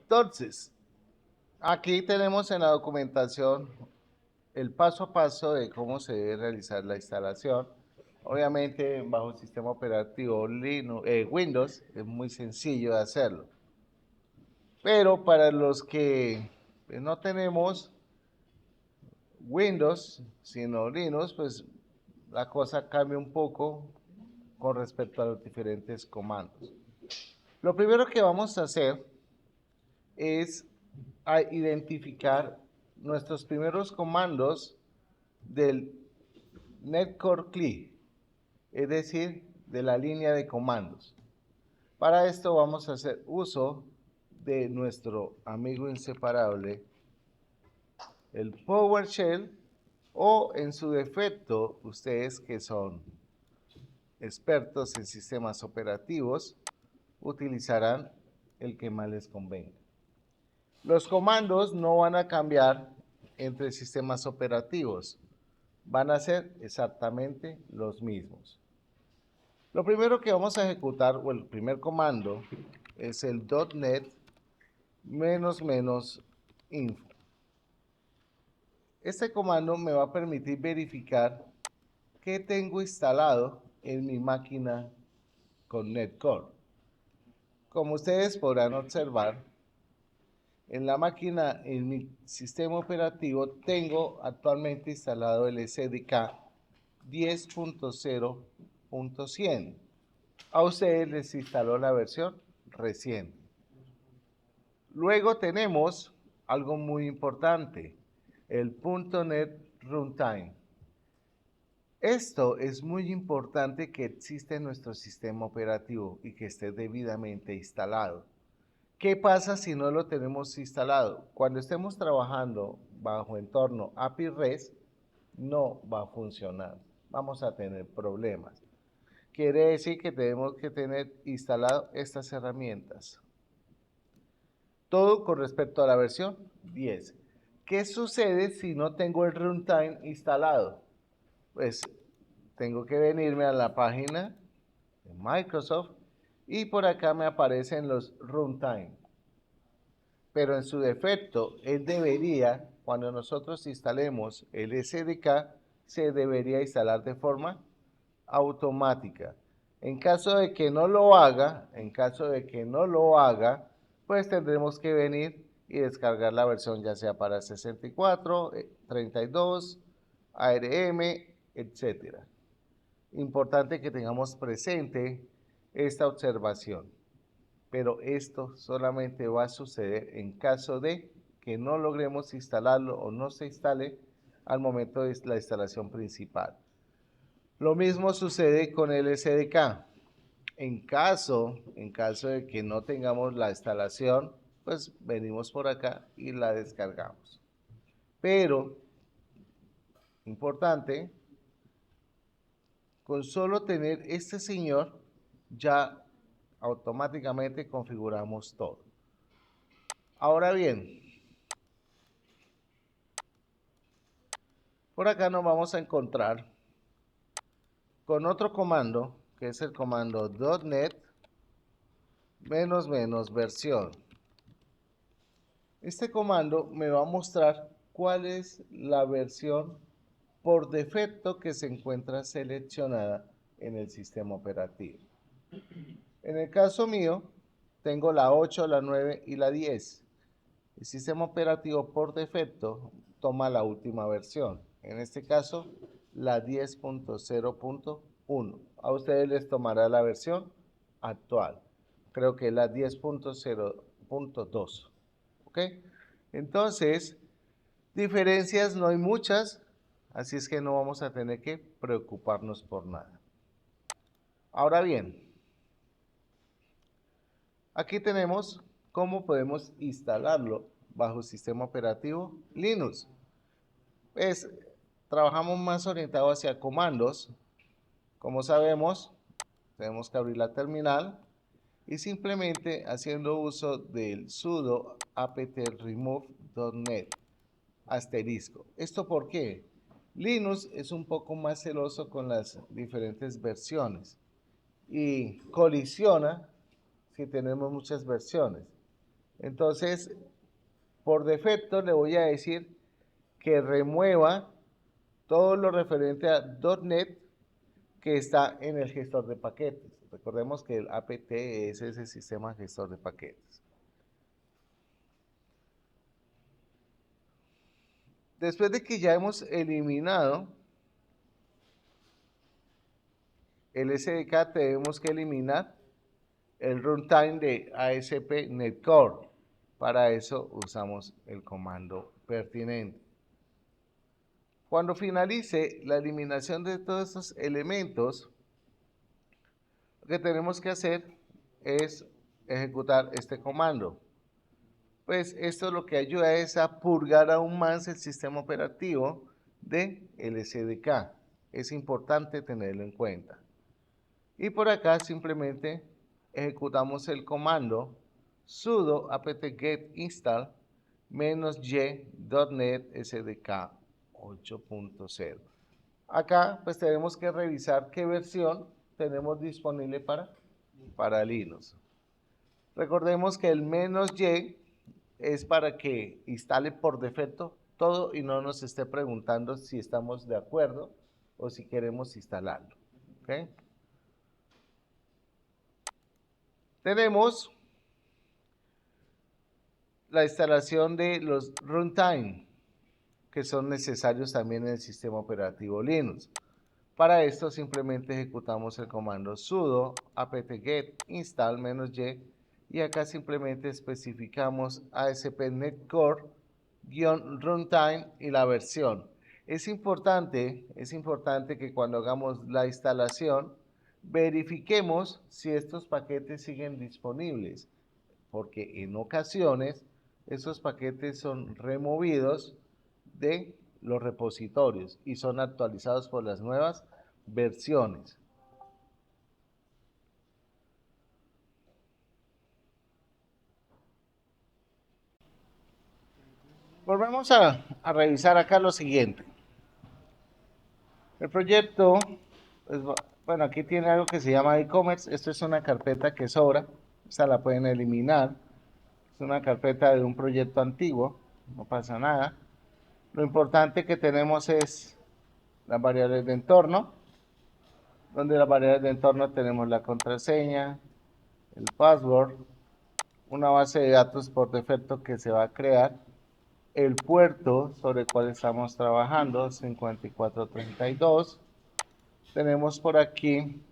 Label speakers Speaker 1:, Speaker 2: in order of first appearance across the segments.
Speaker 1: Entonces, aquí tenemos en la documentación el paso a paso de cómo se debe realizar la instalación. Obviamente, bajo el sistema operativo Windows es muy sencillo de hacerlo. Pero para los que pues, no tenemos Windows, sino Linux, pues la cosa cambia un poco con respecto a los diferentes comandos. Lo primero que vamos a hacer es identificar nuestros primeros comandos del Netcore CLI, es decir, de la línea de comandos. Para esto vamos a hacer uso de nuestro amigo inseparable, el PowerShell, o en su defecto, ustedes que son expertos en sistemas operativos, utilizarán el que más les convenga. Los comandos no van a cambiar entre sistemas operativos, van a ser exactamente los mismos. Lo primero que vamos a ejecutar, o el primer comando, es el .NET --info. Este comando me va a permitir verificar qué tengo instalado en mi máquina con Netcore. Como ustedes podrán observar, en la máquina, en mi sistema operativo, tengo actualmente instalado el SDK 10.0.100. A ustedes les instaló la versión reciente. Luego tenemos algo muy importante, el .NET Runtime. Esto es muy importante que exista en nuestro sistema operativo y que esté debidamente instalado. ¿Qué pasa si no lo tenemos instalado? Cuando estemos trabajando bajo entorno API REST, no va a funcionar. Vamos a tener problemas. Quiere decir que tenemos que tener instalado estas herramientas. Todo con respecto a la versión 10. ¿Qué sucede si no tengo el runtime instalado? Pues tengo que venirme a la página de Microsoft y por acá me aparecen los runtime. Pero en su defecto, él debería, cuando nosotros instalemos el SDK, se debería instalar de forma automática. En caso de que no lo haga, pues tendremos que venir y descargar la versión ya sea para 64, 32, ARM, etcétera. Importante que tengamos presente esta observación, pero esto solamente va a suceder en caso de que no logremos instalarlo o no se instale al momento de la instalación principal. Lo mismo sucede con el SDK. En caso de que no tengamos la instalación, pues venimos por acá y la descargamos. Pero, importante, con solo tener este señor, ya automáticamente configuramos todo. Ahora bien, por acá nos vamos a encontrar con otro comando, que es el comando .NET --versión. Este comando me va a mostrar cuál es la versión por defecto que se encuentra seleccionada en el sistema operativo. En el caso mío, tengo la 8, la 9 y la 10. El sistema operativo por defecto toma la última versión, en este caso la 10.0.1. A ustedes les tomará la versión actual, creo que es la 10.0.2. ¿Ok? Entonces, diferencias no hay muchas, así es que no vamos a tener que preocuparnos por nada. Ahora bien, aquí tenemos cómo podemos instalarlo bajo el sistema operativo Linux. Pues trabajamos más orientado hacia comandos. Como sabemos, tenemos que abrir la terminal y simplemente haciendo uso del sudo apt remove.net asterisco. ¿Esto por qué? Linux es un poco más celoso con las diferentes versiones y colisiona si tenemos muchas versiones. Entonces, por defecto le voy a decir que remueva todo lo referente a .NET que está en el gestor de paquetes. Recordemos que el apt es ese sistema gestor de paquetes. Después de que ya hemos eliminado el SDK, tenemos que eliminar el runtime de ASP Netcore. Para eso usamos el comando pertinente. Cuando finalice la eliminación de todos estos elementos, lo que tenemos que hacer es ejecutar este comando. Pues esto lo que ayuda es a purgar aún más el sistema operativo de SDK. Es importante tenerlo en cuenta. Y por acá simplemente ejecutamos el comando sudo apt-get install -y.NET SDK 8.0. Acá pues tenemos que revisar qué versión tenemos disponible para Linux. Recordemos que el -y es para que instale por defecto todo y no nos esté preguntando si estamos de acuerdo o si queremos instalarlo. ¿Okay? Tenemos la instalación de los runtime, que son necesarios también en el sistema operativo Linux. Para esto simplemente ejecutamos el comando sudo apt-get install -y y acá simplemente especificamos ASP Netcore-runtime y la versión. Es importante que cuando hagamos la instalación verifiquemos si estos paquetes siguen disponibles, porque en ocasiones esos paquetes son removidos de los repositorios y son actualizados por las nuevas versiones. Volvemos a revisar acá lo siguiente. El proyecto, pues, bueno, aquí tiene algo que se llama e-commerce. Esto es una carpeta que sobra. Esta la pueden eliminar. Es una carpeta de un proyecto antiguo. No pasa nada. Lo importante que tenemos es las variables de entorno, donde las variables de entorno tenemos la contraseña, el password, una base de datos por defecto que se va a crear, el puerto sobre el cual estamos trabajando, 5432. Tenemos por aquí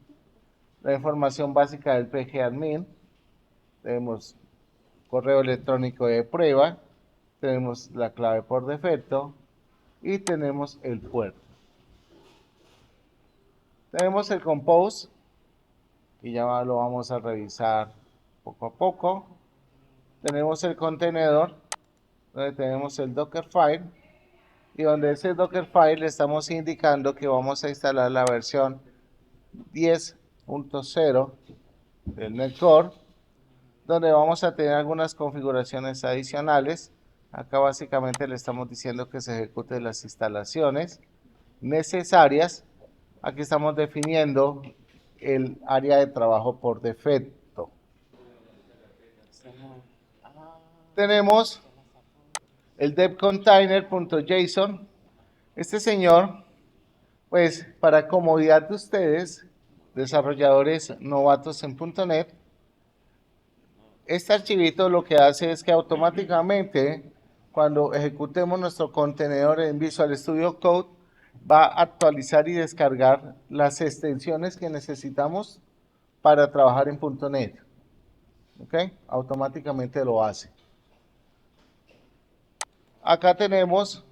Speaker 1: la información básica del PGAdmin. Tenemos correo electrónico de prueba, tenemos la clave por defecto y tenemos el puerto. Tenemos el compose, y ya lo vamos a revisar poco a poco. Tenemos el contenedor, donde tenemos el Dockerfile, y donde ese Dockerfile le estamos indicando que vamos a instalar la versión 10.0 del Netcore, donde vamos a tener algunas configuraciones adicionales. Acá básicamente le estamos diciendo que se ejecuten las instalaciones necesarias. Aquí estamos definiendo el área de trabajo por defecto. Tenemos el devcontainer.json. Este señor, pues para comodidad de ustedes, desarrolladores novatos en .NET, este archivito lo que hace es que automáticamente, cuando ejecutemos nuestro contenedor en Visual Studio Code, va a actualizar y descargar las extensiones que necesitamos para trabajar en .NET. ¿Ok? Automáticamente lo hace. Acá tenemos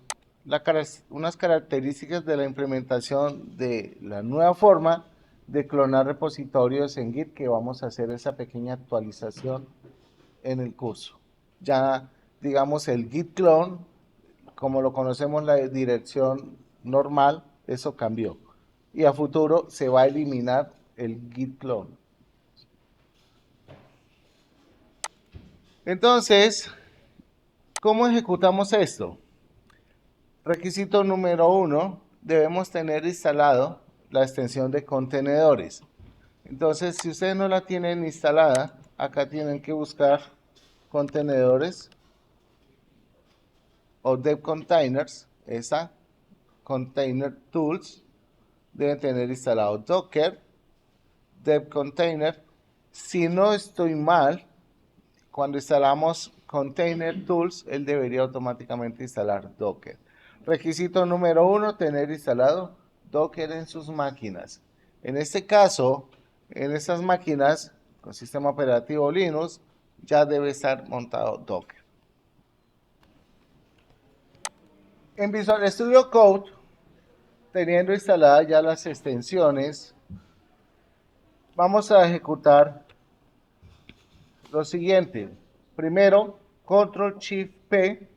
Speaker 1: unas características de la implementación de la nueva forma de clonar repositorios en Git, que vamos a hacer esa pequeña actualización en el curso. Ya digamos el git clone, como lo conocemos la dirección normal, eso cambió. Y a futuro se va a eliminar el git clone. Entonces, ¿cómo ejecutamos esto? Requisito número 1, debemos tener instalado la extensión de contenedores. Entonces, si ustedes no la tienen instalada, acá tienen que buscar contenedores o dev containers, esa container tools, deben tener instalado Docker, dev container. Si no estoy mal, cuando instalamos container tools, él debería automáticamente instalar Docker. Requisito número 1, tener instalado Docker en sus máquinas. En este caso, en estas máquinas con sistema operativo Linux, ya debe estar montado Docker. En Visual Studio Code, teniendo instaladas ya las extensiones, vamos a ejecutar lo siguiente. Primero, Control Shift P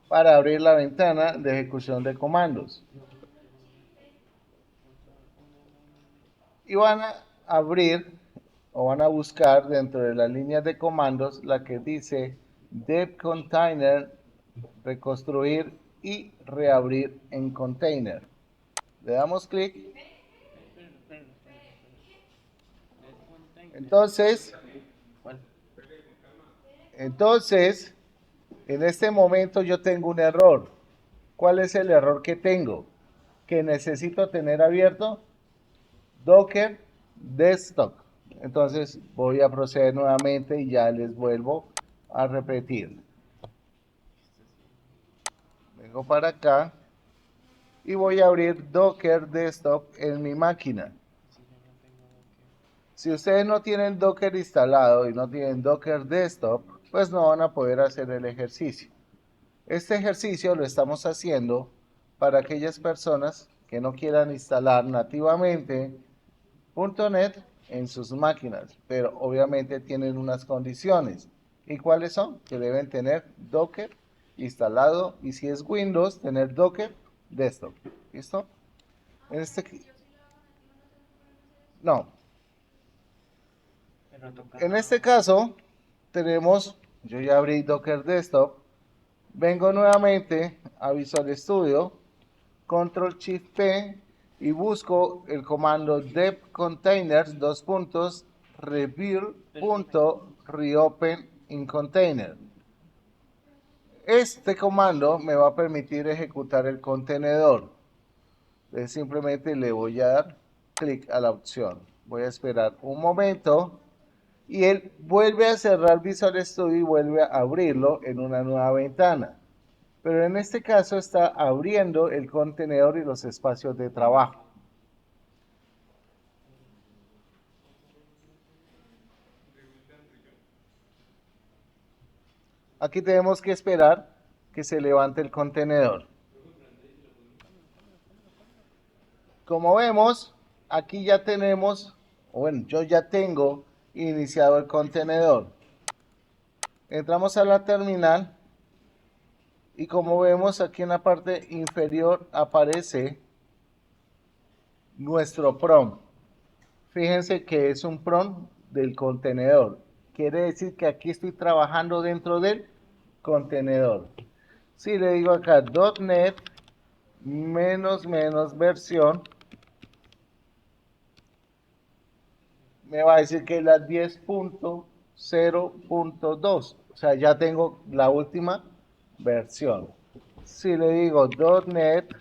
Speaker 1: para abrir la ventana de ejecución de comandos. Y van a abrir o van a buscar dentro de las líneas de comandos la que dice dev container, reconstruir y reabrir en container. Le damos clic. Entonces, en este momento yo tengo un error. ¿Cuál es el error que tengo? Que necesito tener abierto Docker Desktop. Entonces voy a proceder nuevamente y ya les vuelvo a repetir. Vengo para acá y voy a abrir Docker Desktop en mi máquina. Si ustedes no tienen Docker instalado y no tienen Docker Desktop, pues no van a poder hacer el ejercicio. Este ejercicio lo estamos haciendo para aquellas personas que no quieran instalar nativamente .NET en sus máquinas, pero obviamente tienen unas condiciones. ¿Y cuáles son? Que deben tener Docker instalado y si es Windows, tener Docker Desktop. ¿Listo? No. En este caso, tenemos, yo ya abrí Docker Desktop, vengo nuevamente a Visual Studio, Control Shift P y busco el comando dev containers rebuild.reopen in container. Este comando me va a permitir ejecutar el contenedor. Entonces simplemente le voy a dar clic a la opción. Voy a esperar un momento y él vuelve a cerrar Visual Studio y vuelve a abrirlo en una nueva ventana. Pero en este caso está abriendo el contenedor y los espacios de trabajo. Aquí tenemos que esperar que se levante el contenedor. Como vemos, aquí ya tenemos, bueno, yo ya tengo iniciado el contenedor. Entramos a la terminal y como vemos aquí en la parte inferior aparece nuestro prompt. Fíjense que es un prompt del contenedor. Quiere decir que aquí estoy trabajando dentro del contenedor. Si le digo acá .NET versión, me va a decir que es la 10.0.2. O sea, ya tengo la última versión. Si le digo .NET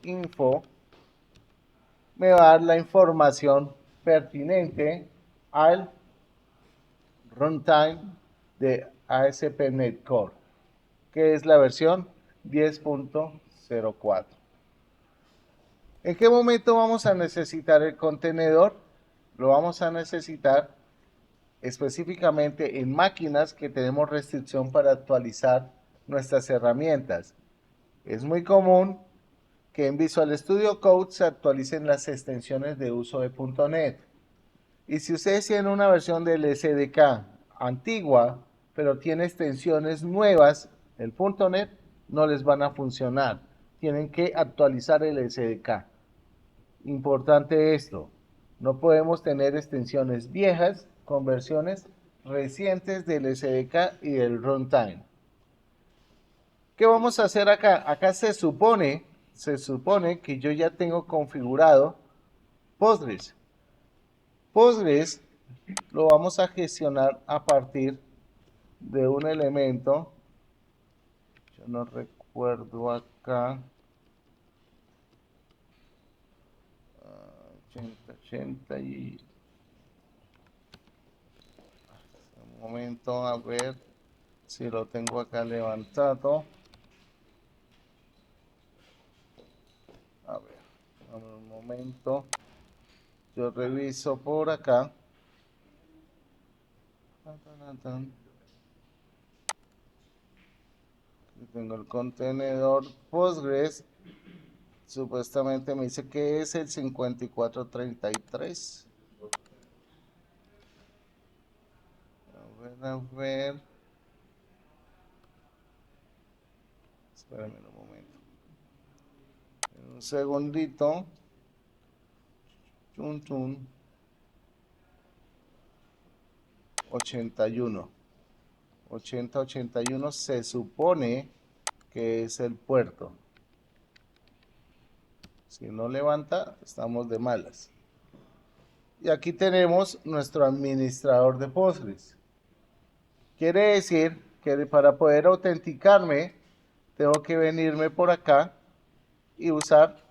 Speaker 1: info, me va a dar la información pertinente al runtime de ASP.NET Core, que es la versión 10.04. ¿En qué momento vamos a necesitar el contenedor? Lo vamos a necesitar específicamente en máquinas que tenemos restricción para actualizar nuestras herramientas. Es muy común que en Visual Studio Code se actualicen las extensiones de uso de .NET. Y si ustedes tienen una versión del SDK antigua, pero tiene extensiones nuevas, el .NET no les van a funcionar. Tienen que actualizar el SDK. Importante esto, no podemos tener extensiones viejas con versiones recientes del SDK y del runtime. ¿Qué vamos a hacer acá? Acá se supone que yo ya tengo configurado Postgres. Postgres lo vamos a gestionar a partir de un elemento. Yo no recuerdo acá. 80 y... Un momento, a ver si lo tengo acá levantado. A ver, un momento. Yo reviso por acá. Tengo el contenedor Postgres. Supuestamente me dice que es el 5433. A ver. Espérame un momento. Un segundito. Chun, chun. 81. 8081 se supone que es el puerto. Si no levanta, estamos de malas. Y aquí tenemos nuestro administrador de Postgres. Quiere decir que para poder autenticarme, tengo que venirme por acá y usar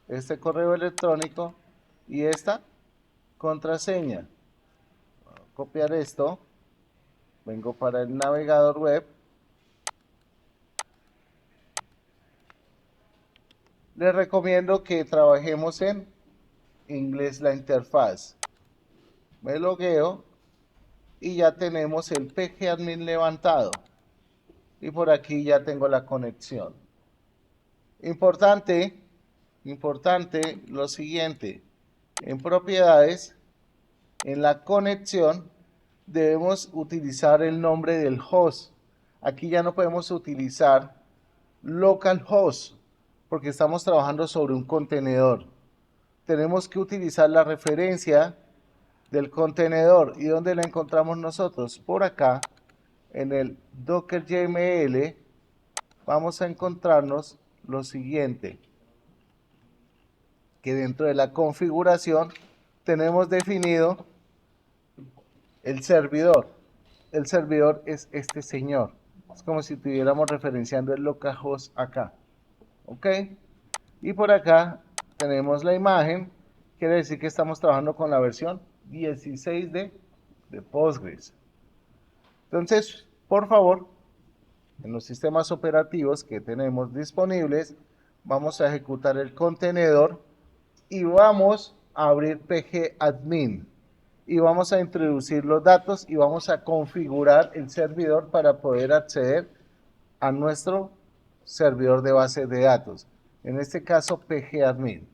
Speaker 1: este correo electrónico y esta contraseña. Voy a copiar esto. Vengo para el navegador web. Les recomiendo que trabajemos en inglés la interfaz. Me logueo y ya tenemos el pgadmin levantado. Y por aquí ya tengo la conexión. Importante lo siguiente. En propiedades, en la conexión, debemos utilizar el nombre del host. Aquí ya no podemos utilizar localhost porque estamos trabajando sobre un contenedor. Tenemos que utilizar la referencia del contenedor. ¿Y dónde la encontramos nosotros? Por acá, en el Docker YML, vamos a encontrarnos lo siguiente, que dentro de la configuración tenemos definido el servidor. El servidor es este señor. Es como si estuviéramos referenciando el localhost acá. ¿Ok? Y por acá tenemos la imagen. Quiere decir que estamos trabajando con la versión 16 de Postgres. Entonces, por favor, en los sistemas operativos que tenemos disponibles, vamos a ejecutar el contenedor y vamos a abrir pgadmin. Y vamos a introducir los datos y vamos a configurar el servidor para poder acceder a nuestro servidor de base de datos. En este caso, pgadmin.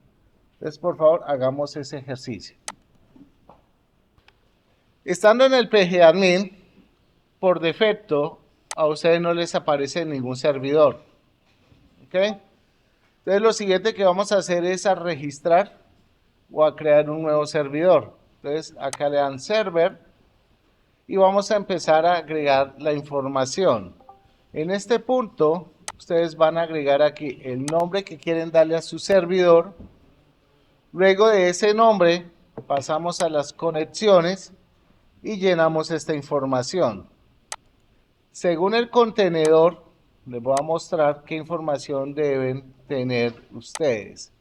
Speaker 1: Entonces, por favor, hagamos ese ejercicio. Estando en el pgadmin, por defecto, a ustedes no les aparece ningún servidor. ¿Ok? Entonces, lo siguiente que vamos a hacer es a registrar o a crear un nuevo servidor. Entonces, acá le dan server y vamos a empezar a agregar la información. En este punto, ustedes van a agregar aquí el nombre que quieren darle a su servidor. Luego de ese nombre, pasamos a las conexiones y llenamos esta información. Según el contenedor, les voy a mostrar qué información deben tener ustedes.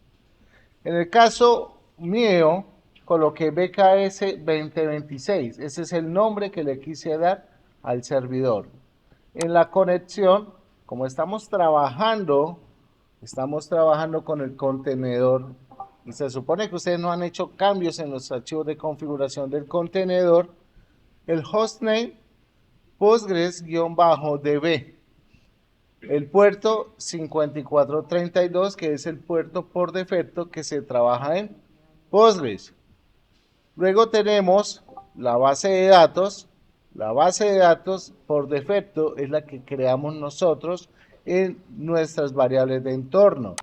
Speaker 1: En el caso mío, coloqué BKS 2026. Ese es el nombre que le quise dar al servidor. En la conexión, como estamos trabajando con el contenedor y se supone que ustedes no han hecho cambios en los archivos de configuración del contenedor, el hostname Postgres-DB, el puerto 5432, que es el puerto por defecto que se trabaja en Postgres. Luego tenemos la base de datos. La base de datos por defecto es la que creamos nosotros en nuestras variables de entorno.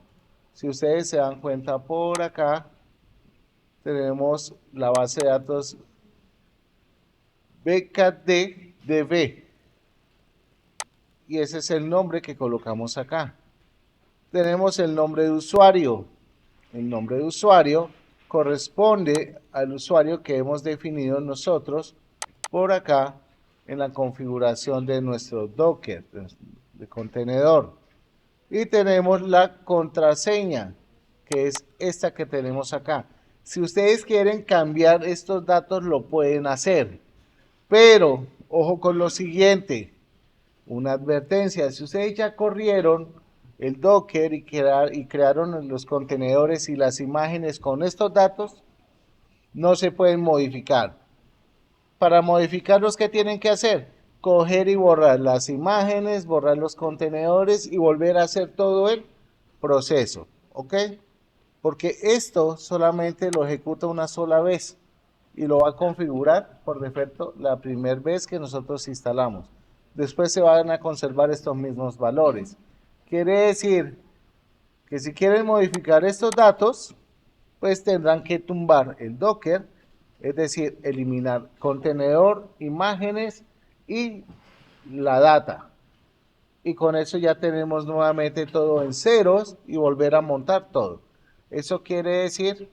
Speaker 1: Si ustedes se dan cuenta por acá, tenemos la base de datos bkdb y ese es el nombre que colocamos acá. Tenemos el nombre de usuario. El nombre de usuario corresponde al usuario que hemos definido nosotros por acá en la configuración de nuestro Docker, de contenedor. Y tenemos la contraseña, que es esta que tenemos acá. Si ustedes quieren cambiar estos datos, lo pueden hacer. Pero, ojo con lo siguiente, una advertencia. Si ustedes ya corrieron el Docker y crearon los contenedores y las imágenes con estos datos, no se pueden modificar. Para modificarlos, ¿qué tienen que hacer? Coger y borrar las imágenes, borrar los contenedores y volver a hacer todo el proceso, ¿ok? Porque esto solamente lo ejecuta una sola vez y lo va a configurar por defecto la primera vez que nosotros instalamos. Después se van a conservar estos mismos valores. Quiere decir que si quieren modificar estos datos, pues tendrán que tumbar el Docker, es decir, eliminar contenedor, imágenes y la data. Y con eso ya tenemos nuevamente todo en ceros y volver a montar todo. Eso quiere decir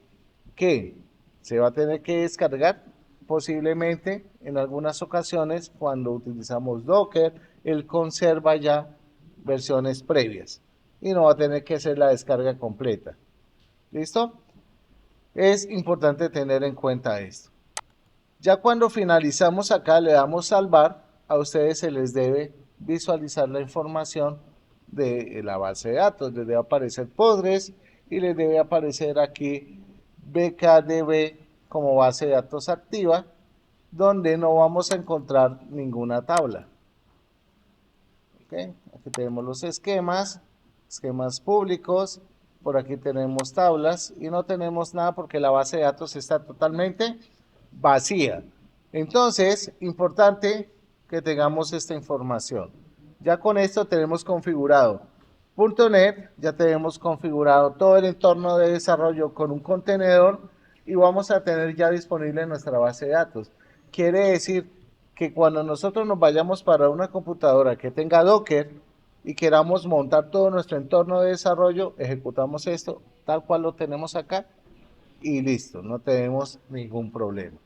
Speaker 1: que se va a tener que descargar posiblemente en algunas ocasiones cuando utilizamos Docker, él conserva ya versiones previas y no va a tener que hacer la descarga completa. ¿Listo? Es importante tener en cuenta esto. Ya cuando finalizamos acá, le damos salvar, a ustedes se les debe visualizar la información de la base de datos. Les debe aparecer Postgres y les debe aparecer aquí BKDB como base de datos activa, donde no vamos a encontrar ninguna tabla. ¿Okay? Aquí tenemos los esquemas públicos, por aquí tenemos tablas y no tenemos nada porque la base de datos está totalmente vacía. Entonces, importante que tengamos esta información. Ya con esto tenemos configurado .NET, ya tenemos configurado todo el entorno de desarrollo con un contenedor y vamos a tener ya disponible nuestra base de datos. Quiere decir que cuando nosotros nos vayamos para una computadora que tenga Docker y queramos montar todo nuestro entorno de desarrollo, ejecutamos esto tal cual lo tenemos acá y listo, no tenemos ningún problema.